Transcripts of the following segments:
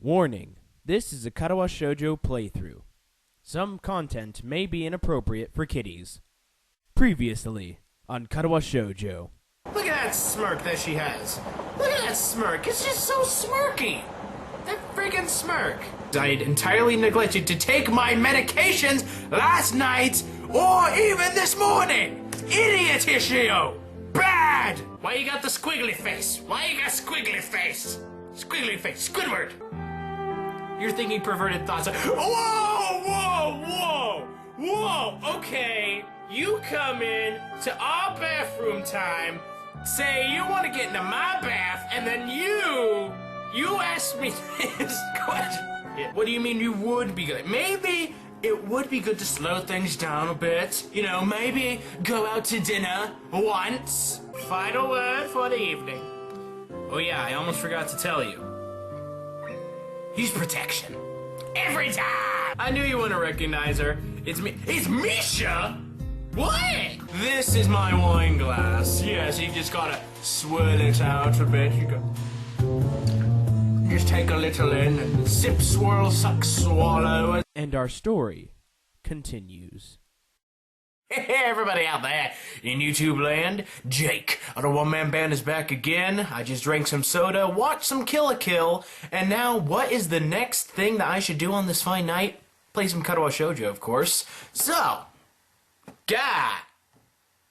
Warning: this is a Katawa Shoujo playthrough. Some content may be inappropriate for kiddies. Previously on Katawa Shoujo. Look at that smirk that she has. Look at that smirk. It's just so smirky. That friggin' smirk. I entirely neglected to take my medications last night or even this morning. Idiot, Ishio. Bad. Why you got the squiggly face? Why you got squiggly face? Squiggly face. Squidward. You're thinking perverted thoughts. Whoa, whoa, whoa, whoa. Okay, you come in to our bathroom time, say you want to get into my bath, and then you ask me this question. What do you mean you would be good? Maybe it would be good to slow things down a bit. You know, maybe go out to dinner once. Final word for the evening. Oh yeah, I almost forgot to tell you. Use protection. Every time! I knew you wouldn't recognize her. It's me. It's Misha! What? This is my wine glass. Yes, you just gotta swirl it out a bit. You go. Just take a little in and sip, swirl, suck, swallow. And our story continues. Hey, everybody out there in YouTube land, Jake of the OneManBand is back again. I just drank some soda, watched some Kill a Kill, and now what is the next thing that I should do on this fine night? Play some Katawa Shoujo, of course. So, Gah!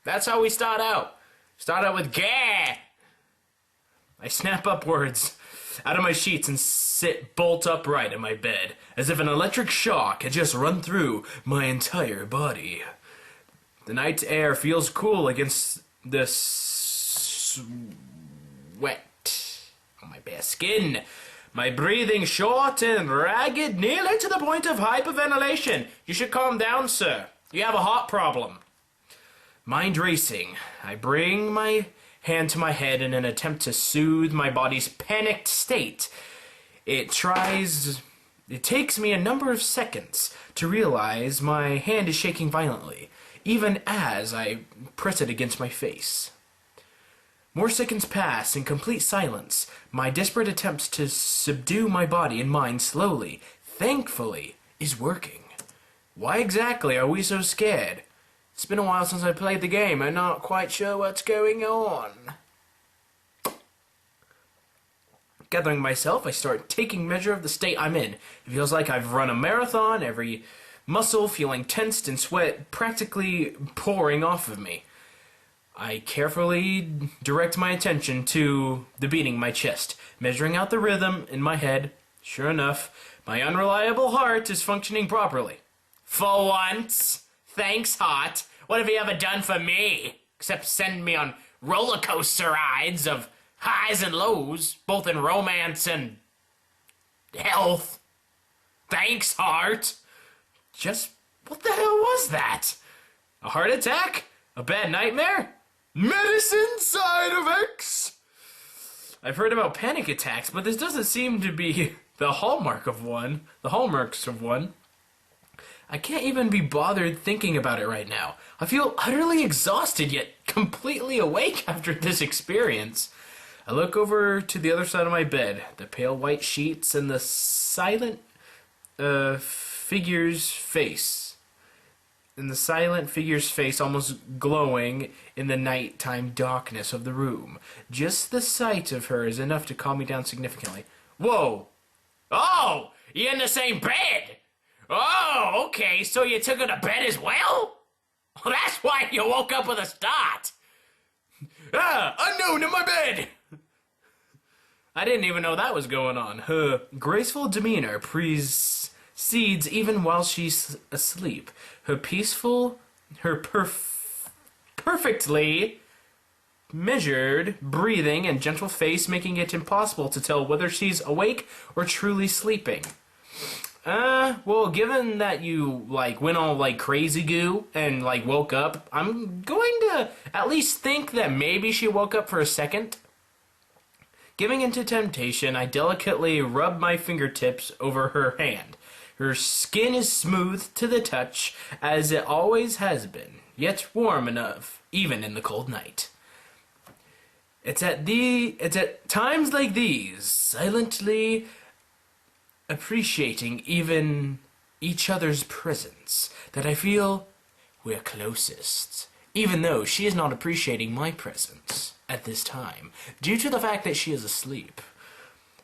That's how we start out. Start out with Gah! I snap upwards out of my sheets and sit bolt upright in my bed, as if an electric shock had just run through my entire body. The night air feels cool against the sweat on my bare skin. My breathing short and ragged, nearly to the point of hyperventilation. You should calm down, sir. You have a heart problem. Mind racing. I bring my hand to my head in an attempt to soothe my body's panicked state. It takes me a number of seconds to realize my hand is shaking violently, even as I press it against my face. More seconds pass in complete silence, my desperate attempts to subdue my body and mind slowly, thankfully, is working. Why exactly are we so scared? It's been a while since I played the game. I'm not quite sure what's going on. Gathering myself, I start taking measure of the state I'm in. It feels like I've run a marathon, every muscle feeling tensed and sweat practically pouring off of me. I carefully direct my attention to the beating in my chest, measuring out the rhythm in my head. Sure enough, my unreliable heart is functioning properly. For once. Thanks, heart. What have you ever done for me? Except send me on roller coaster rides of highs and lows, both in romance and health. Thanks, heart. Just, what the hell was that? A heart attack? A bad nightmare? Medicine side effects? I've heard about panic attacks, but this doesn't seem to be the hallmarks of one. I can't even be bothered thinking about it right now. I feel utterly exhausted yet completely awake after this experience. I look over to the other side of my bed, the pale white sheets and the silent figure's face. And the silent figure's face almost glowing in the nighttime darkness of the room. Just the sight of her is enough to calm me down significantly. Whoa! Oh! You're in the same bed! Oh, okay, so you took her to bed as well? Well, that's why you woke up with a start. Ah, unknown in my bed! I didn't even know that was going on. Her graceful demeanor precedes even while she's asleep. Her perfectly measured breathing and gentle face making it impossible to tell whether she's awake or truly sleeping. Well, given that you, went all, crazy goo and, woke up, I'm going to at least think that maybe she woke up for a second. Giving into temptation, I delicately rub my fingertips over her hand. Her skin is smooth to the touch, as it always has been, yet warm enough, even in the cold night. It's at times like these, silently, appreciating even each other's presence that I feel we're closest. Even though she is not appreciating my presence at this time, due to the fact that she is asleep.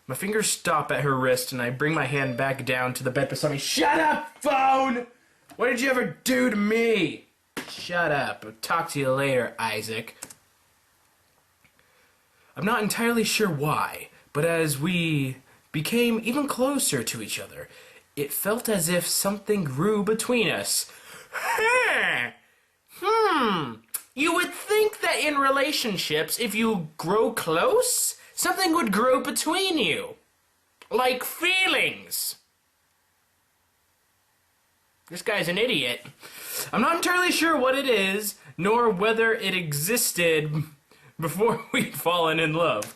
My fingers stop at her wrist and I bring my hand back down to the bed beside me. Shut up, phone! What did you ever do to me? Shut up. I'll talk to you later, Isaac. I'm not entirely sure why, but as we became even closer to each other, it felt as if something grew between us. You would think that in relationships, if you grow close, something would grow between you. Like feelings. This guy's an idiot. I'm not entirely sure what it is, nor whether it existed before we'd fallen in love.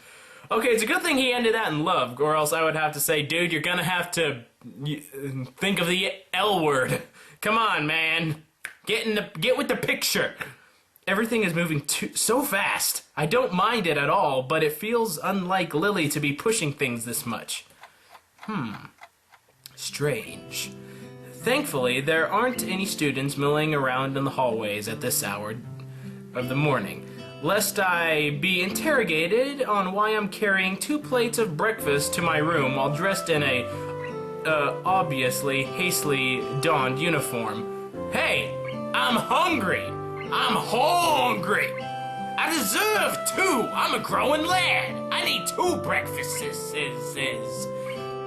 Okay, it's a good thing he ended that in love, or else I would have to say, dude, you're gonna have to think of the L word. Come on, man. Get with the picture. Everything is moving so fast. I don't mind it at all, but it feels unlike Lilly to be pushing things this much. Strange. Thankfully, there aren't any students milling around in the hallways at this hour of the morning, lest I be interrogated on why I'm carrying 2 plates of breakfast to my room while dressed in a, obviously hastily donned uniform. Hey, I'm hungry! I'm hungry! I deserve 2! I'm a growing lad! I need 2 breakfasts,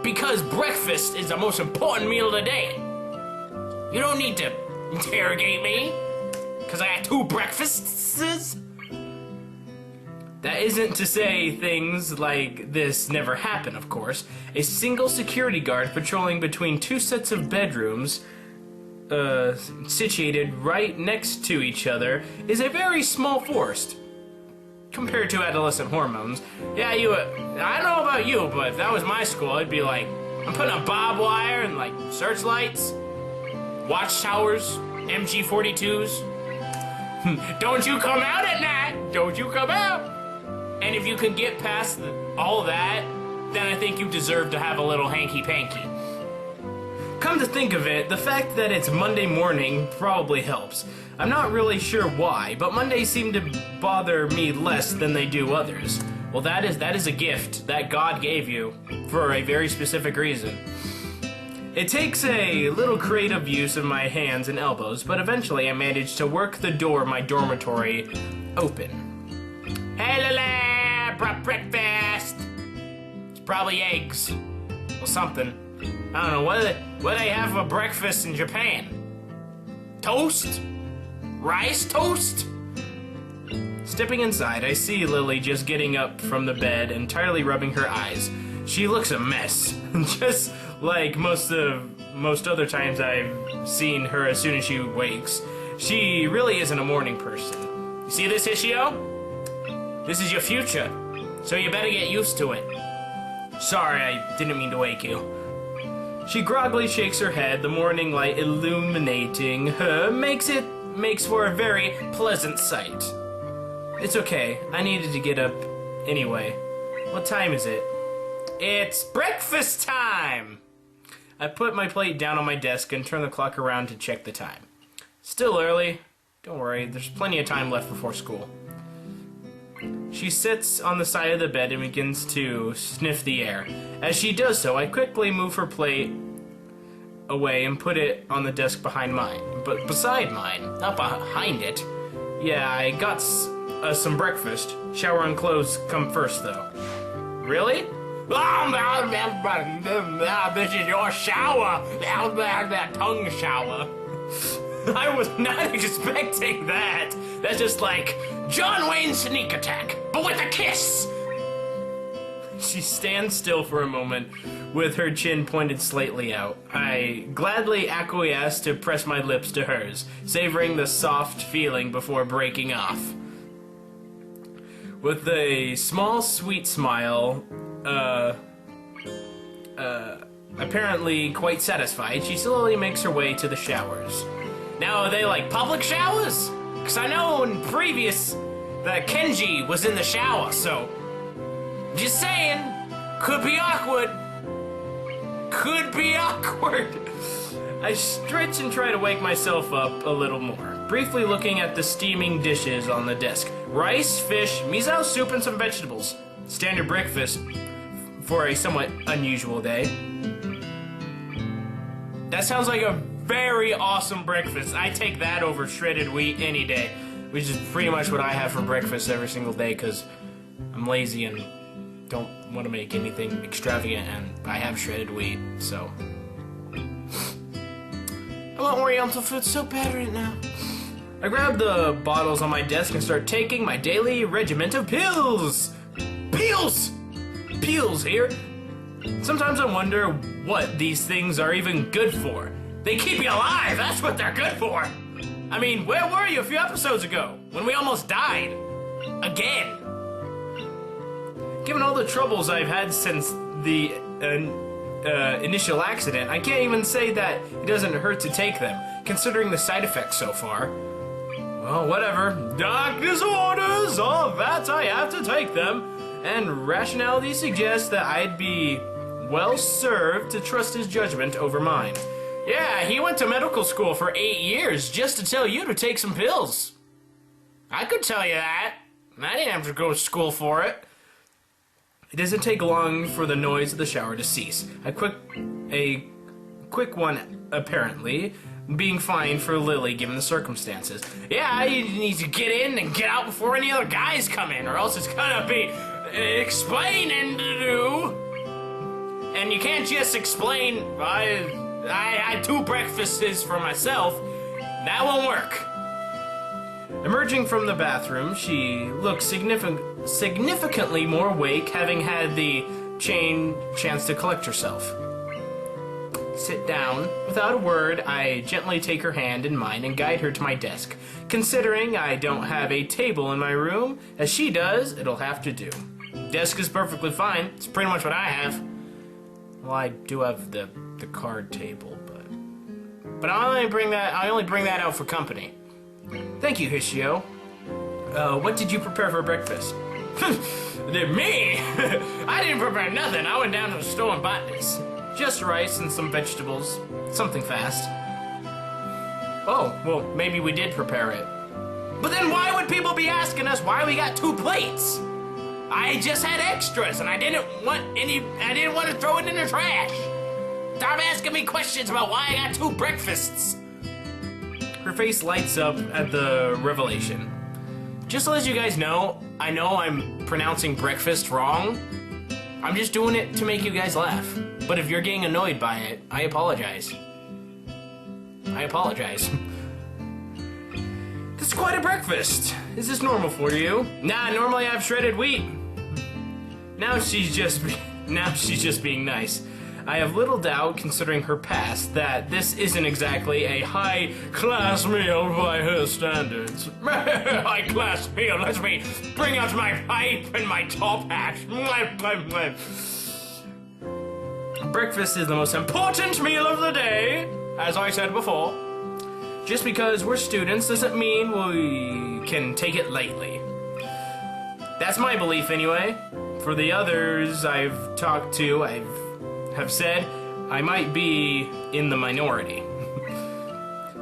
because breakfast is the most important meal of the day. You don't need to interrogate me, because I got 2 breakfasts. That isn't to say things like this never happen, of course. A single security guard patrolling between 2 sets of bedrooms, situated right next to each other, is a very small force compared to adolescent hormones. Yeah, I don't know about you, but if that was my school, I'd be like, I'm putting up barbed wire and like searchlights, watchtowers, MG42s. Don't you come out at night! Don't you come out! And if you can get past all that, then I think you deserve to have a little hanky-panky. Come to think of it, the fact that it's Monday morning probably helps. I'm not really sure why, but Mondays seem to bother me less than they do others. Well, that is a gift that God gave you for a very specific reason. It takes a little creative use of my hands and elbows, but eventually I managed to work the door of my dormitory open. Hey, Lilly! Breakfast! It's probably eggs. Or something. I don't know, what do they have for breakfast in Japan? Toast? Rice toast? Stepping inside, I see Lilly just getting up from the bed, entirely rubbing her eyes. She looks a mess, just like most other times I've seen her as soon as she wakes. She really isn't a morning person. You see this, Ishio? This is your future, so you better get used to it. Sorry, I didn't mean to wake you. She groggily shakes her head, the morning light illuminating her makes for a very pleasant sight. It's okay, I needed to get up anyway. What time is it? It's breakfast time! I put my plate down on my desk and turn the clock around to check the time. Still early. Don't worry, there's plenty of time left before school. She sits on the side of the bed and begins to sniff the air. As she does so, I quickly move her plate away and put it on the desk behind mine. But beside mine, not behind it. Yeah, I got some breakfast. Shower and clothes come first, though. Really? This is your shower. That tongue shower. I was not expecting that. That's just like John Wayne's sneak attack, but with a kiss. She stands still for a moment with her chin pointed slightly out. I gladly acquiesce to press my lips to hers, savoring the soft feeling before breaking off. With a small, sweet smile, apparently quite satisfied, she slowly makes her way to the showers. Now, are they like public showers? Because I know in previous that Kenji was in the shower, so just saying, could be awkward. could be awkward. I stretch and try to wake myself up a little more, briefly looking at the steaming dishes on the desk. Rice, fish, miso soup, and some vegetables. Standard breakfast for a somewhat unusual day. That sounds like a very awesome breakfast. I take that over shredded wheat any day, which is pretty much what I have for breakfast every single day because I'm lazy and don't want to make anything extravagant, and I have shredded wheat, so. I want Oriental food so bad right now. I grab the bottles on my desk and start taking my daily regiment of pills. Pills! Pills here. Sometimes I wonder what these things are even good for. They keep you alive, that's what they're good for. I mean, where were you a few episodes ago when we almost died? Again. Given all the troubles I've had since the initial accident, I can't even say that it doesn't hurt to take them, considering the side effects so far. Well, whatever. Doctor's orders, all that I have to take them. And rationality suggests that I'd be well served to trust his judgment over mine. Yeah, he went to medical school for 8 years just to tell you to take some pills. I could tell you that. I didn't have to go to school for it. It doesn't take long for the noise of the shower to cease. A quick one, apparently, being fine for Lilly given the circumstances. Yeah, you need to get in and get out before any other guys come in, or else it's gonna be explaining to do. And you can't just explain, I had 2 breakfasts for myself. That won't work. Emerging from the bathroom, she looks significantly more awake, having had the chance to collect herself. Sit down. Without a word, I gently take her hand in mine and guide her to my desk. Considering I don't have a table in my room, as she does, it'll have to do. Desk is perfectly fine. It's pretty much what I have. Well, I do have the card table, but I only bring that out for company. Thank you, Hishio. What did you prepare for breakfast? Me? I didn't prepare nothing. I went down to the store and bought this. Just rice and some vegetables. Something fast. Oh, well, maybe we did prepare it. But then why would people be asking us why we got 2 plates? I just had extras and I didn't want to throw it in the trash. Stop asking me questions about why I got 2 breakfasts. Her face lights up at the revelation. Just to let you guys know, I know I'm pronouncing breakfast wrong. I'm just doing it to make you guys laugh. But if you're getting annoyed by it, I apologize. I apologize. This is quite a breakfast. Is this normal for you? Nah, normally I have shredded wheat. Now she's just being nice. I have little doubt, considering her past, that this isn't exactly a high-class meal by her standards. High-class meal, let me bring out my pipe and my top hat. Breakfast is the most important meal of the day, as I said before. Just because we're students doesn't mean we can take it lightly. That's my belief anyway. For the others I've talked to, have said I might be in the minority.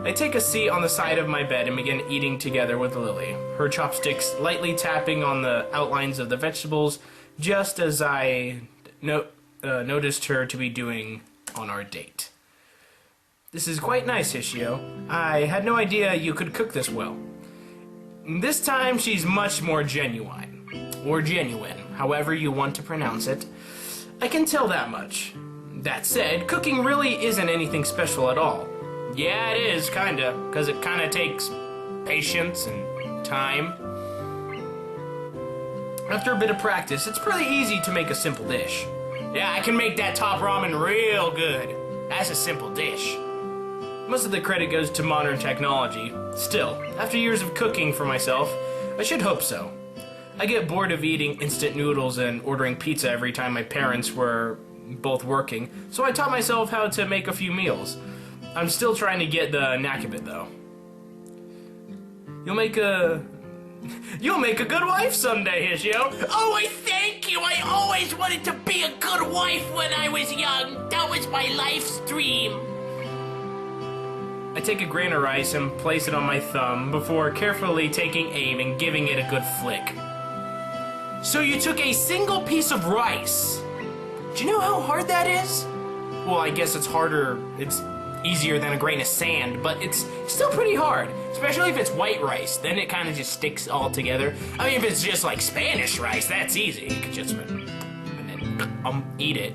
I take a seat on the side of my bed and begin eating together with Lilly, her chopsticks lightly tapping on the outlines of the vegetables, just as I noticed her to be doing on our date. This is quite nice, Hishio. I had no idea you could cook this well. This time she's much more genuine, or genuine, however you want to pronounce it. I can tell that much. That said, cooking really isn't anything special at all. Yeah, it is, kinda, because it kinda takes patience and time. After a bit of practice, it's pretty easy to make a simple dish. Yeah, I can make that top ramen real good. That's a simple dish. Most of the credit goes to modern technology. Still, after years of cooking for myself, I should hope so. I get bored of eating instant noodles and ordering pizza every time my parents were both working, so I taught myself how to make a few meals. I'm still trying to get the knack of it, though. You'll make You'll make a good wife someday, Ishio. Oh, I thank you. I always wanted to be a good wife when I was young. That was my life's dream. I take a grain of rice and place it on my thumb before carefully taking aim and giving it a good flick. So you took a single piece of rice. Do you know how hard that is? Well, I guess it's harder. It's easier than a grain of sand, but it's still pretty hard, especially if it's white rice. Then it kind of just sticks all together. I mean, if it's just like Spanish rice, that's easy. You could just and then eat it.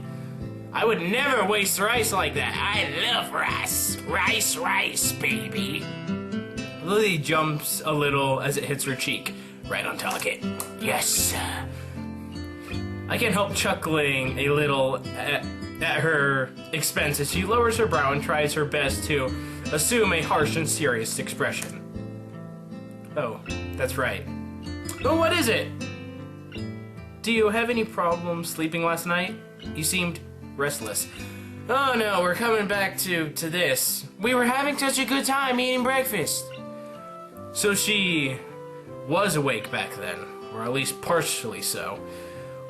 I would never waste rice like that. I love rice. Rice, baby. Lily jumps a little as it hits her cheek. Right on target. Yes. I can't help chuckling a little at her expense as she lowers her brow and tries her best to assume a harsh and serious expression. Oh, that's right. Well, what is it? Do you have any problems sleeping last night? You seemed restless. Oh no, we're coming back to this. We were having such a good time eating breakfast. So she was awake back then, or at least partially so.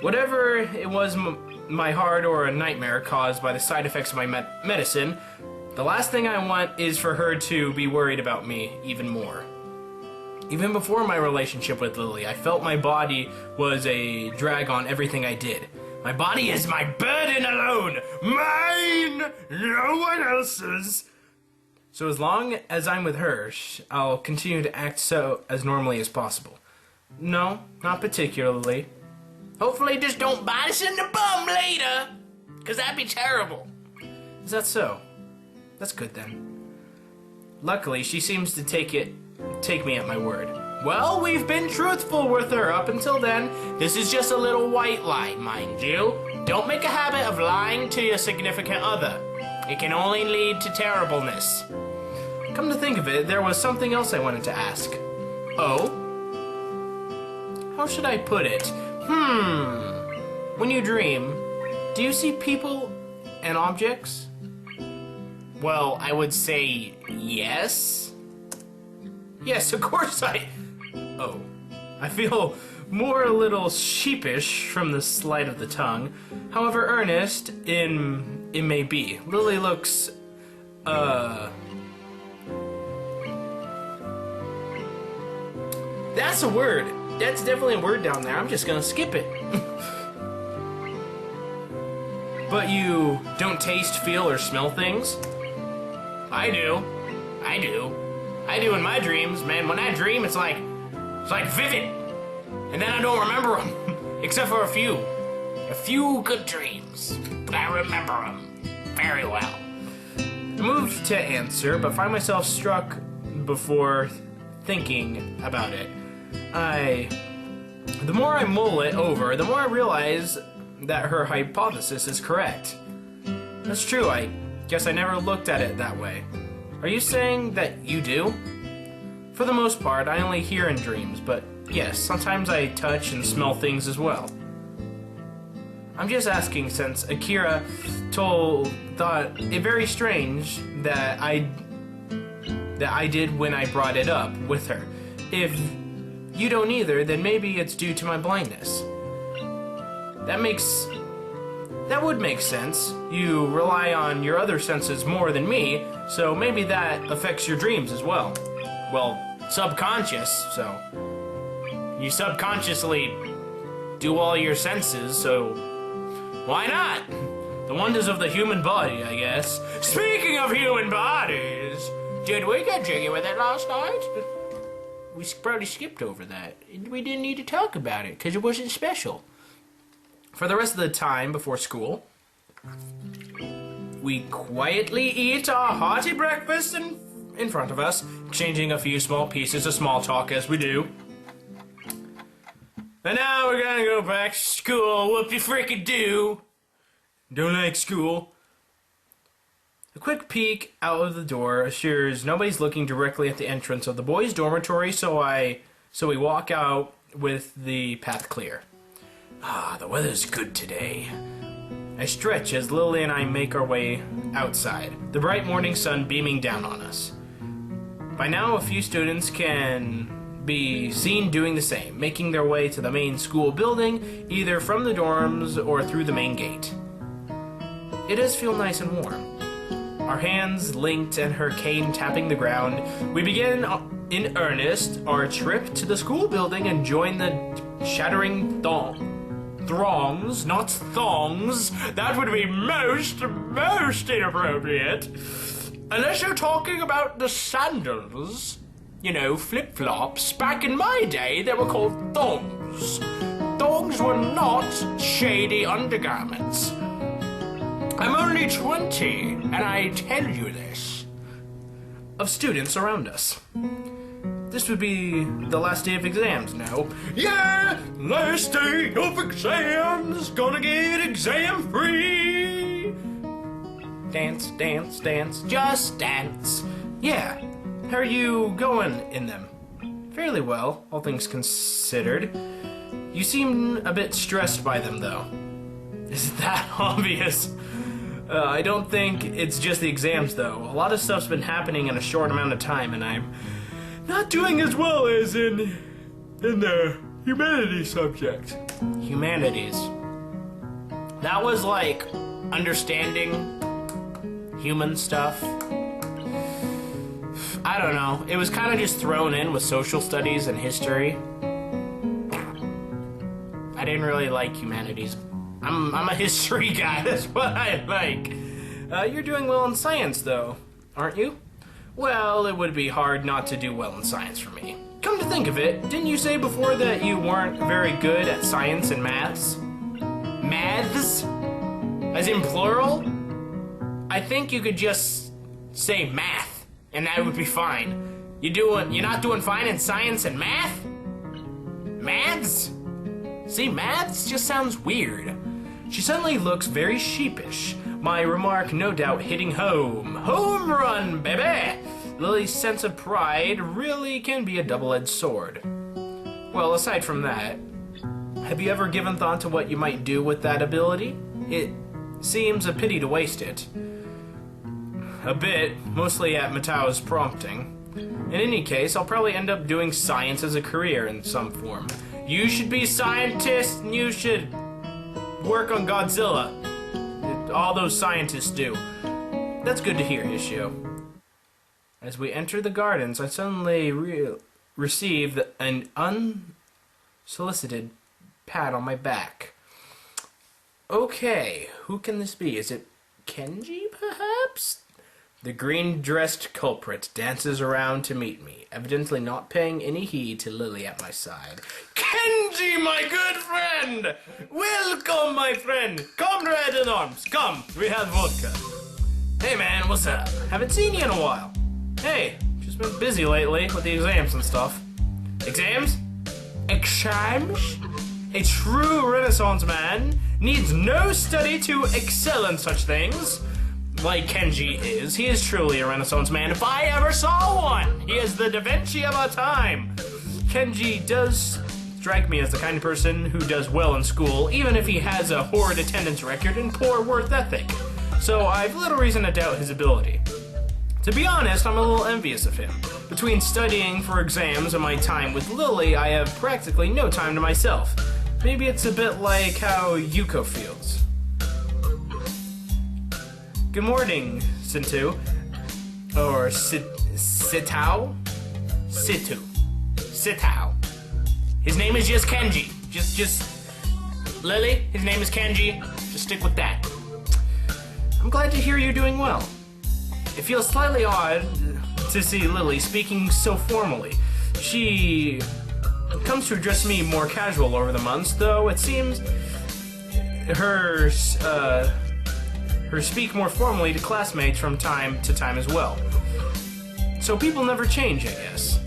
Whatever it was, my heart or a nightmare caused by the side effects of my medicine, the last thing I want is for her to be worried about me even more. Even before my relationship with Lily, I felt my body was a drag on everything I did. My body is my burden alone, mine, no one else's. So as long as I'm with her, I'll continue to act so as normally as possible. No, not particularly. Hopefully just don't bite us in the bum later, because that'd be terrible. Is that so? That's good then. Luckily, she seems to take me at my word. Well, we've been truthful with her up until then. This is just a little white lie, mind you. Don't make a habit of lying to your significant other. It can only lead to terribleness. Come to think of it, there was something else I wanted to ask. Oh? How should I put it? When you dream, do you see people and objects? Well, I would say yes. Yes, of course Oh. I feel more a little sheepish from the sleight of the tongue. However earnest it may be. Lily looks, That's a word. That's definitely a word down there. I'm just gonna skip it. But you don't taste, feel, or smell things? I do. I do in my dreams, man. When I dream, it's like vivid. And then I don't remember them. Except for a few. A few good dreams. But I remember them very well. I move to answer, but find myself struck before thinking about it. The more I mull it over, the more I realize that her hypothesis is correct. That's true, I guess I never looked at it that way. Are you saying that you do? For the most part, I only hear in dreams, but yes, sometimes I touch and smell things as well. I'm just asking since Akira thought it very strange that I did when I brought it up with her. If you don't either, then maybe it's due to my blindness. That would make sense. You rely on your other senses more than me, so maybe that affects your dreams as well. Well, subconscious, so you subconsciously do all your senses, so why not? The wonders of the human body, I guess. Speaking of human bodies, did we get jiggy with it last night? We probably skipped over that. We didn't need to talk about it, because it wasn't special. For the rest of the time before school, we quietly eat our hearty breakfast in front of us, exchanging a few small pieces of small talk as we do. And now we're gonna go back to school, whoop-de-frickin-do. Don't like school. A quick peek out of the door assures nobody's looking directly at the entrance of the boys' dormitory, so we walk out with the path clear. Ah, the weather's good today. I stretch as Lily and I make our way outside, the bright morning sun beaming down on us. By now, a few students can be seen doing the same, making their way to the main school building, either from the dorms or through the main gate. It does feel nice and warm. Our hands linked and her cane tapping the ground, we begin in earnest our trip to the school building and join the shattering throngs, not thongs. That would be most inappropriate. Unless you're talking about the sandals. You know, flip-flops. Back in my day, they were called thongs. Thongs were not shady undergarments. I'm only 20, and I tell you this. Of students around us. This would be the last day of exams now. Yeah! Last day of exams! Gonna get exam free! Dance, dance, dance, just dance. Yeah. How are you going in them? Fairly well, all things considered. You seem a bit stressed by them, though. Is it that obvious? I don't think it's just the exams, though. A lot of stuff's been happening in a short amount of time, and I'm not doing as well as in the humanities subject. Humanities. That was like understanding human stuff. I don't know. It was kind of just thrown in with social studies and history. I didn't really like humanities. I'm a history guy. That's what I like. You're doing well in science, though, aren't you? Well, it would be hard not to do well in science for me. Come to think of it, didn't you say before that you weren't very good at science and maths? Maths? As in plural? I think you could just say math. And that would be fine. You're not doing fine in science and math? Maths? See, maths just sounds weird. She suddenly looks very sheepish. My remark no doubt hitting home. Home run, baby! Lily's sense of pride really can be a double-edged sword. Well, aside from that, have you ever given thought to what you might do with that ability? It seems a pity to waste it. A bit, mostly at Matao's prompting. In any case, I'll probably end up doing science as a career in some form. You should be a scientist, and you should work on Godzilla. All those scientists do. That's good to hear, Ishio. As we enter the gardens, I suddenly received an unsolicited pat on my back. Okay, who can this be? Is it Kenji, perhaps? The green-dressed culprit dances around to meet me, evidently not paying any heed to Lilly at my side. Kenji, my good friend! Welcome, my friend! Comrade in arms, come, we have vodka. Hey, man, what's up? Haven't seen you in a while. Hey, just been busy lately with the exams and stuff. Exams? Exams? A true Renaissance man needs no study to excel in such things. Like Kenji is. He is truly a Renaissance man if I ever saw one. He is the Da Vinci of our time. Kenji does strike me as the kind of person who does well in school, even if he has a horrid attendance record and poor work ethic. So I've little reason to doubt his ability. To be honest, I'm a little envious of him. Between studying for exams and my time with Lilly, I have practically no time to myself. Maybe it's a bit like how Yuko feels. Good morning, Sintu. Or Sitao? Sitao. His name is just Kenji. Just Lilly, his name is Kenji. Just stick with that. I'm glad to hear you're doing well. It feels slightly odd to see Lilly speaking so formally. She comes to address me more casual over the months, though it seems her speak more formally to classmates from time to time as well. So people never change, I guess.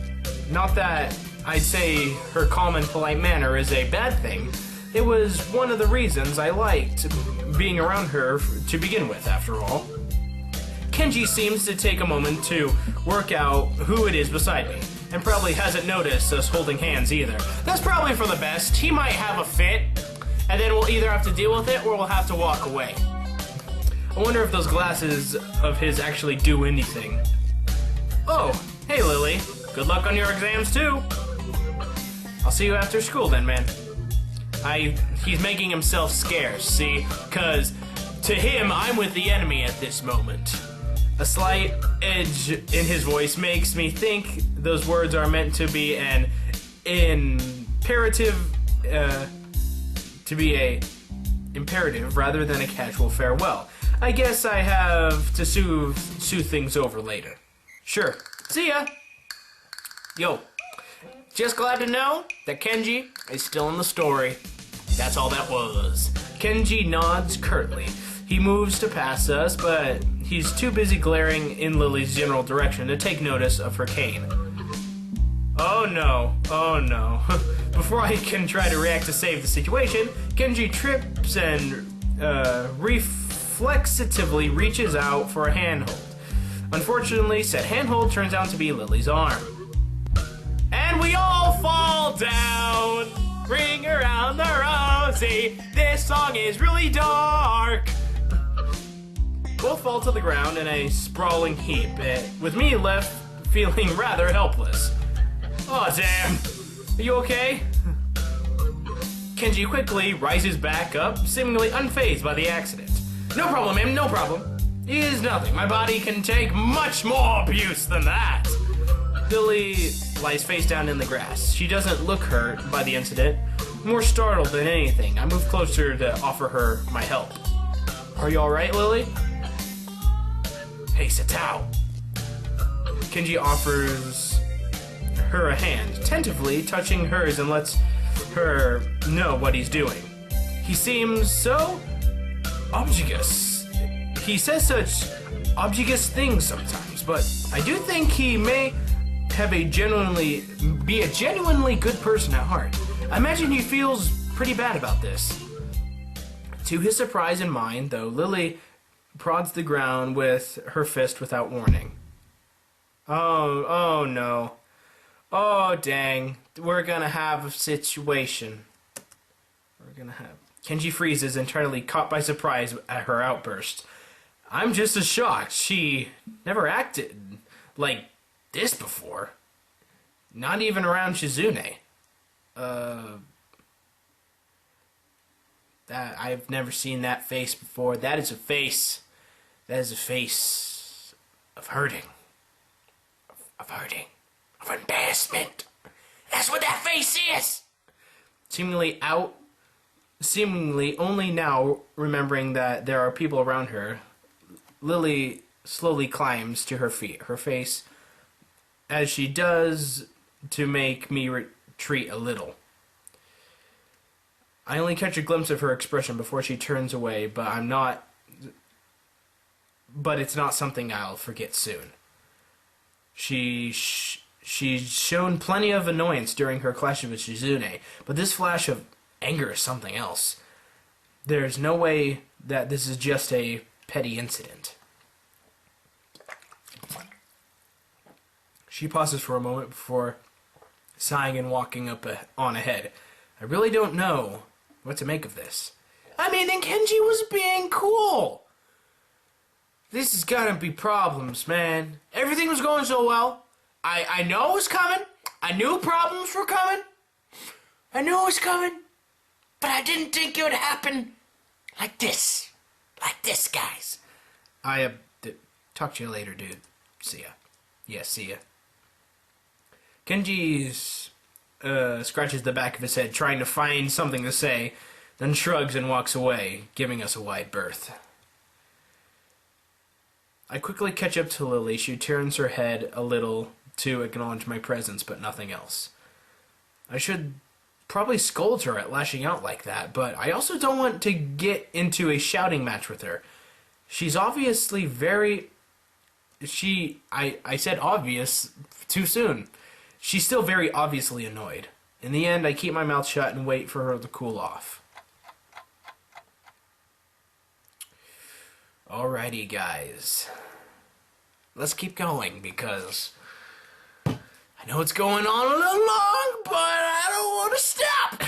Not that I'd say her calm and polite manner is a bad thing. It was one of the reasons I liked being around her to begin with, after all. Kenji seems to take a moment to work out who it is beside me, and probably hasn't noticed us holding hands either. That's probably for the best. He might have a fit, and then we'll either have to deal with it or we'll have to walk away. I wonder if those glasses of his actually do anything. Oh, hey Lilly. Good luck on your exams too. I'll see you after school then, man. He's making himself scarce, see? Because to him, I'm with the enemy at this moment. A slight edge in his voice makes me think those words are meant to be an imperative, to be a imperative rather than a casual farewell. I guess I have to soothe things over later. Sure. See ya. Yo. Just glad to know that Kenji is still in the story. That's all that was. Kenji nods curtly. He moves to pass us, but he's too busy glaring in Lilly's general direction to take notice of her cane. Oh no, oh no. Before I can try to react to save the situation, Kenji trips and reflexively reaches out for a handhold. Unfortunately, said handhold turns out to be Lilly's arm. And we all fall down. Ring around the rosy. This song is really dark. Both fall to the ground in a sprawling heap, with me left feeling rather helpless. Oh damn. Are you okay? Kenji quickly rises back up, seemingly unfazed by the accident. No problem, ma'am, no problem. It is nothing. My body can take much more abuse than that. Lilly lies face down in the grass. She doesn't look hurt by the incident, more startled than anything. I move closer to offer her my help. Are you alright, Lilly? Hey, Satao. Kenji offers her a hand, tentatively touching hers and lets her know what he's doing. He seems so obvious. He says such obvious things sometimes, but I do think he may have be a genuinely good person at heart. I imagine he feels pretty bad about this. To his surprise and mine, though, Lilly prods the ground with her fist without warning. Oh no. Oh dang. We're gonna have a situation. Kenji freezes, entirely caught by surprise at her outburst. I'm just as shocked. She never acted like this before. Not even around Shizune. That I've never seen that face before. That is a face of hurting. Of hurting. Of embarrassment. That's what that face is! Seemingly only now remembering that there are people around her, Lilly slowly climbs to her feet, her face, as she does, to make me retreat a little. I only catch a glimpse of her expression before she turns away, but it's not something I'll forget soon. She's shown plenty of annoyance during her clash with Shizune, but this flash of anger is something else. There's no way that this is just a petty incident. She pauses for a moment before sighing and walking on ahead. I really don't know what to make of this. I mean, then Kenji was being cool. This is gonna be problems, man. Everything was going so well. I know it was coming. I knew problems were coming. I knew it was coming. But I didn't think it would happen like this. Like this, guys. Talk to you later, dude. See ya. Yeah, see ya. Kenji scratches the back of his head, trying to find something to say, then shrugs and walks away, giving us a wide berth. I quickly catch up to Lilly. She turns her head a little to acknowledge my presence, but nothing else. I should probably scold her at lashing out like that, but I also don't want to get into a shouting match with her. She's obviously very... I said obvious too soon. She's still very obviously annoyed. In the end, I keep my mouth shut and wait for her to cool off. Alrighty, guys. Let's keep going, because I know it's going on a little long, but I don't want to stop!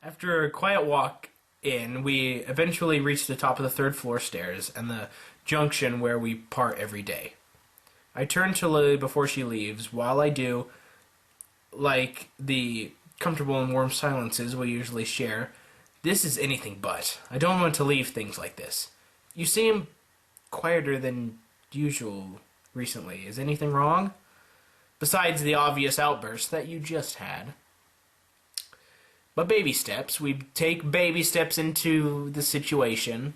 After a quiet walk in, we eventually reach the top of the 3rd floor stairs and the junction where we part every day. I turn to Lilly before she leaves. While I do, like the comfortable and warm silences we usually share, this is anything but. I don't want to leave things like this. You seem quieter than usual recently. Is anything wrong? Besides the obvious outburst that you just had. But baby steps. We take baby steps into the situation.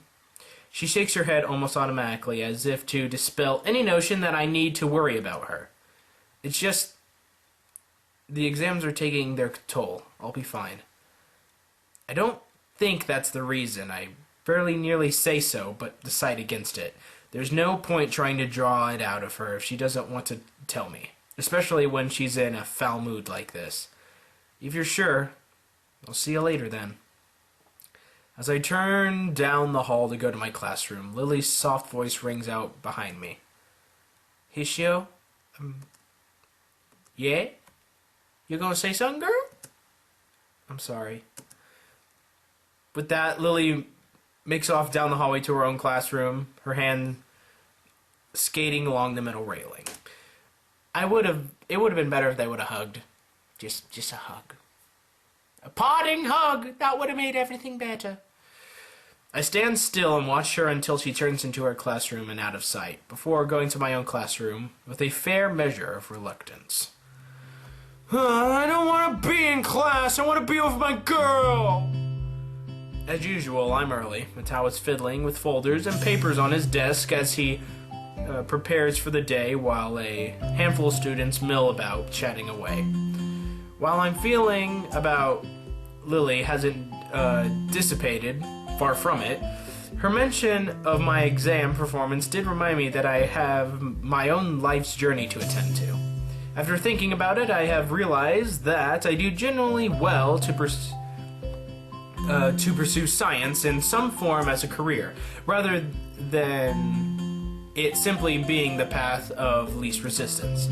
She shakes her head almost automatically, as if to dispel any notion that I need to worry about her. It's just the exams are taking their toll. I'll be fine. I don't think that's the reason. I fairly nearly say so, but decide against it. There's no point trying to draw it out of her if she doesn't want to tell me, especially when she's in a foul mood like this. If you're sure, I'll see you later then. As I turn down the hall to go to my classroom, Lily's soft voice rings out behind me. Hishio? Yeah? You gonna say something, girl? I'm sorry. With that, Lily makes off down the hallway to her own classroom, her hand skating along the middle railing. It would have been better if they would have hugged. Just a hug. A parting hug! That would have made everything better. I stand still and watch her until she turns into her classroom and out of sight, before going to my own classroom with a fair measure of reluctance. I don't want to be in class. I want to be with my girl. As usual, I'm early. Matao is fiddling with folders and papers on his desk as he prepares for the day while a handful of students mill about, chatting away. While I'm feeling about Lily hasn't dissipated, far from it, her mention of my exam performance did remind me that I have my own life's journey to attend to. After thinking about it, I have realized that I do generally well to pursue science in some form as a career, rather than it simply being the path of least resistance.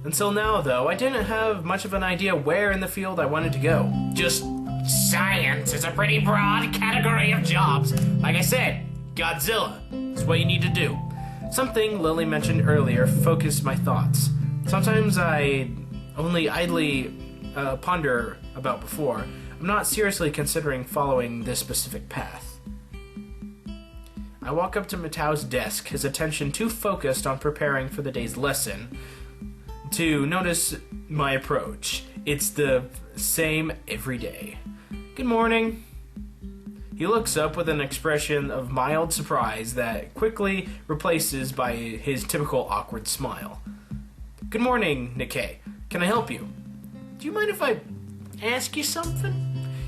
Until now, though, I didn't have much of an idea where in the field I wanted to go. Just science is a pretty broad category of jobs. Like I said, Godzilla is what you need to do. Something Lily mentioned earlier focused my thoughts. Sometimes I only idly ponder about before. I'm not seriously considering following this specific path. I walk up to Matao's desk, his attention too focused on preparing for the day's lesson to notice my approach. It's the same every day. Good morning. He looks up with an expression of mild surprise that quickly replaces by his typical awkward smile. Good morning, Nikkei. Can I help you? Do you mind if I ask you something?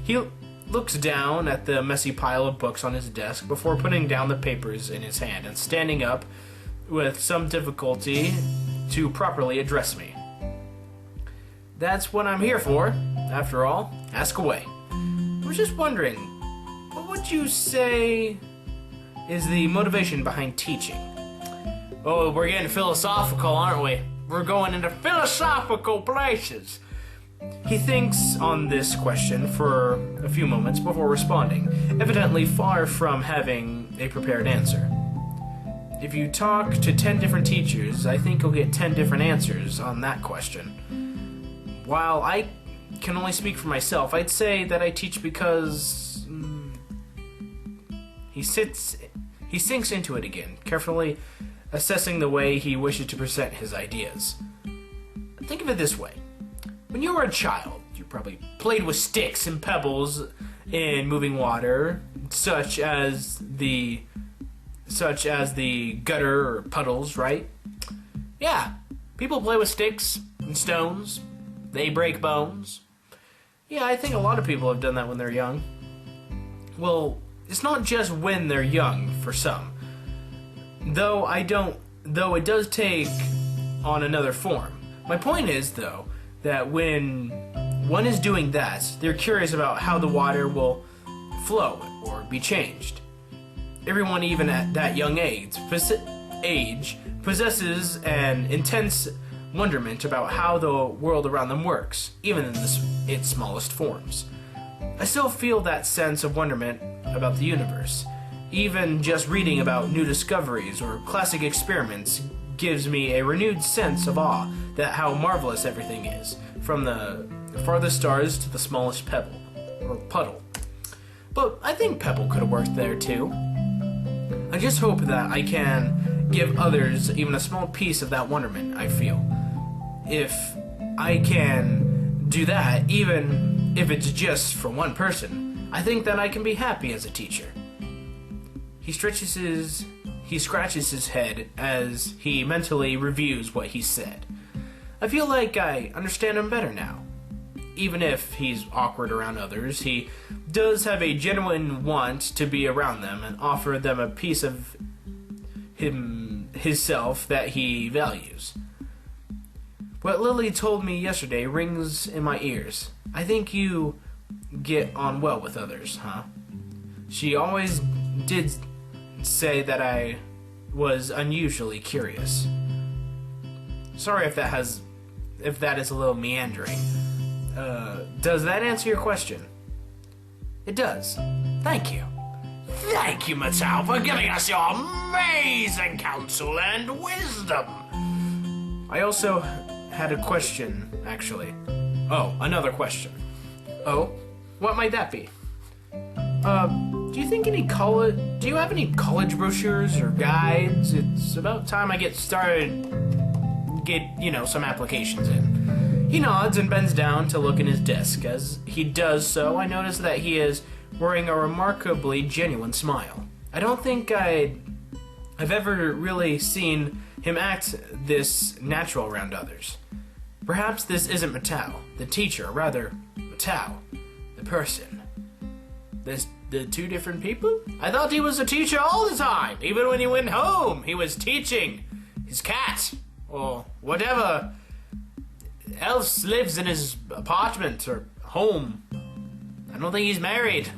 He looks down at the messy pile of books on his desk before putting down the papers in his hand and standing up with some difficulty to properly address me. That's what I'm here for. After all, ask away. I was just wondering, what would you say is the motivation behind teaching? Oh, we're getting philosophical, aren't we? We're going into philosophical places. He thinks on this question for a few moments before responding, evidently far from having a prepared answer. If you talk to 10 different teachers, I think you'll get 10 different answers on that question. While I can only speak for myself, I'd say that I teach because... He sinks into it again, carefully assessing the way he wishes to present his ideas. Think of it this way. When you were a child, you probably played with sticks and pebbles in moving water, such as the gutter or puddles, right? Yeah, people play with sticks and stones. They break bones. Yeah, I think a lot of people have done that when they're young. Well, it's not just when they're young, for some. Though it does take on another form. My point is, though, that when one is doing that, they're curious about how the water will flow or be changed. Everyone, even at that young age, possesses an intense wonderment about how the world around them works, even in its smallest forms. I still feel that sense of wonderment about the universe. Even just reading about new discoveries or classic experiments gives me a renewed sense of awe that how marvelous everything is, from the the farthest stars to the smallest pebble, or puddle. But I think Pebble could have worked there too. I just hope that I can give others even a small piece of that wonderment I feel. If I can do that, even if it's just for one person, I think that I can be happy as a teacher. He scratches his head as he mentally reviews what he said. I feel like I understand him better now. Even if he's awkward around others, he does have a genuine want to be around them and offer them a piece of himself that he values. What Lilly told me yesterday rings in my ears. I think you get on well with others, huh? She always did say that I was unusually curious. Sorry if that is a little meandering. Does that answer your question? It does. Thank you. Thank you, Mattel, for giving us your amazing counsel and wisdom. I also had a question, actually. Oh, another question. Oh? What might that be? Do you have any college brochures or guides? It's about time I get some applications in. He nods and bends down to look in his desk. As he does so, I notice that he is wearing a remarkably genuine smile. I don't think I've ever really seen him act this natural around others. Perhaps this isn't Matao, the teacher, rather Matao, the person. The two different people? I thought he was a teacher all the time. Even when he went home, he was teaching his cat, or whatever else lives in his apartment or home. I don't think he's married.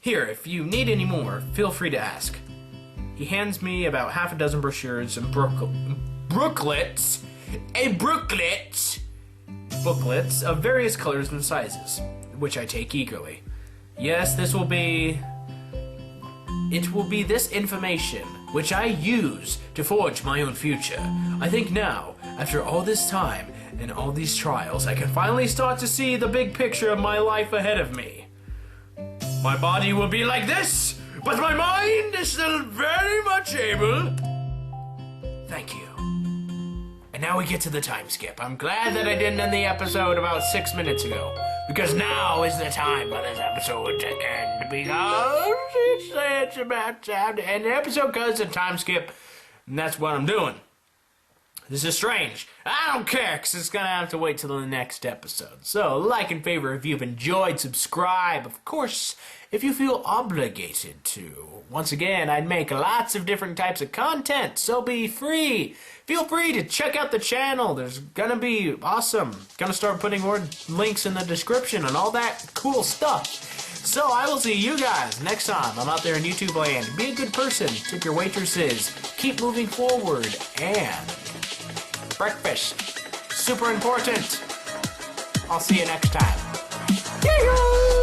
Here, if you need any more, feel free to ask. He hands me about half a dozen brochures and booklets of various colors and sizes, which I take eagerly. Yes, it will be this information which I use to forge my own future. I think now, after all this time and all these trials, I can finally start to see the big picture of my life ahead of me. My body will be like this, but my mind is still very much able. Thank you. And now we get to the time skip. I'm glad that I didn't end the episode about 6 minutes ago, because now is the time for this episode to end, because it's about time to end the episode because it's a time skip, and that's what I'm doing. This is strange. I don't care, because it's going to have to wait till the next episode. So, like and favorite if you've enjoyed, subscribe, of course, if you feel obligated to. Once again, I'd make lots of different types of content, so be free. Feel free to check out the channel. There's gonna be awesome. Gonna start putting more links in the description and all that cool stuff. So I will see you guys next time. I'm out there in YouTube land. Be a good person. Tip your waitresses. Keep moving forward. And breakfast. Super important. I'll see you next time. Yee-hoo!